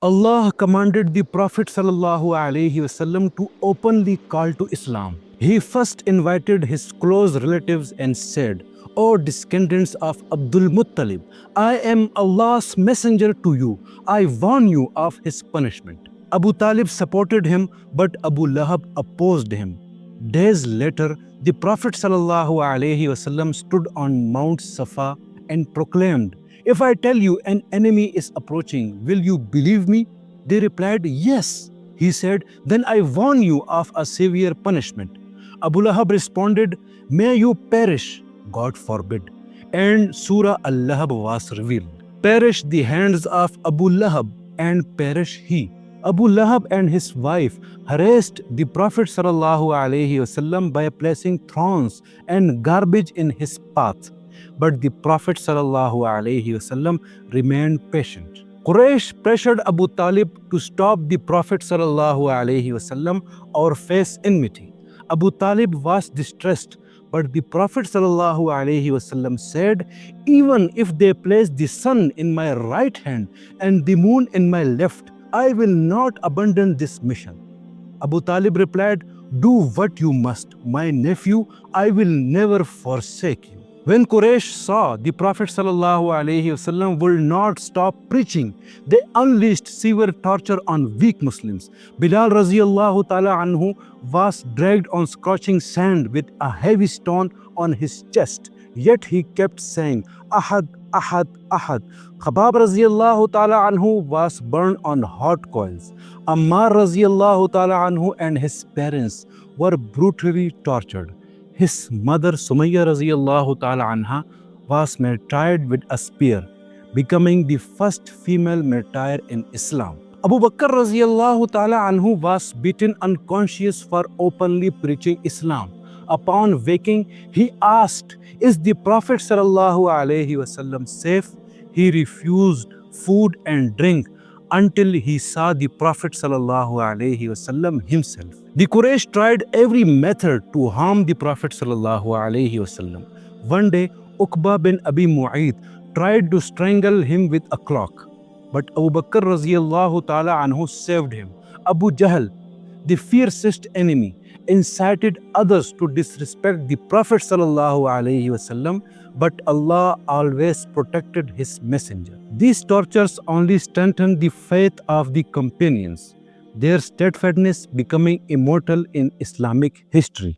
Allah commanded the Prophet ﷺ to openly call to Islam. He first invited his close relatives and said, "O descendants of Abdul Muttalib, I am Allah's messenger to you. I warn you of his punishment." Abu Talib supported him, but Abu Lahab opposed him. Days later, the Prophet ﷺ stood on Mount Safa and proclaimed, "If I tell you an enemy is approaching, will you believe me?" They replied, "Yes." He said, "Then I warn you of a severe punishment." Abu Lahab responded, "May you perish." God forbid. And Surah Al-Lahab was revealed. Perish the hands of Abu Lahab, and perish he. Abu Lahab and his wife harassed the Prophet ﷺ by placing thorns and garbage in his path. But the Prophet ﷺ remained patient. Quraysh pressured Abu Talib to stop the Prophet ﷺ or face enmity. Abu Talib was distressed, but the Prophet ﷺ said, "Even if they place the sun in my right hand and the moon in my left, I will not abandon this mission." Abu Talib replied, "Do what you must, my nephew, I will never forsake you." When Quraysh saw the Prophet ﷺ would not stop preaching, they unleashed severe torture on weak Muslims. Bilal Raziyallahu Ta'ala Anhu was dragged on scorching sand with a heavy stone on his chest, yet he kept saying, "Ahad, Ahad, Ahad." Khabab Raziyallahu Ta'ala Anhu was burned on hot coals. Ammar Raziyallahu Ta'ala Anhu and his parents were brutally tortured. His mother Sumayya Raziyallahu Ta'ala Anha was martyred with a spear, becoming the first female martyr in Islam. Abu Bakr Raziyallahu Ta'ala Anhu was beaten unconscious for openly preaching Islam. Upon waking, he asked, "Is the Prophet ﷺ safe?" He refused food and drink until he saw the Prophet ﷺ himself. The Quraysh tried every method to harm the Prophet ﷺ. One day, Uqba bin Abi Mu'ayt tried to strangle him with a clock, but Abu Bakr Raziyallahu Ta'ala Anhu saved him. Abu Jahl, the fiercest enemy, incited others to disrespect the Prophet ﷺ, but Allah always protected his messenger. These tortures only strengthened the faith of the companions, their steadfastness becoming immortal in Islamic history.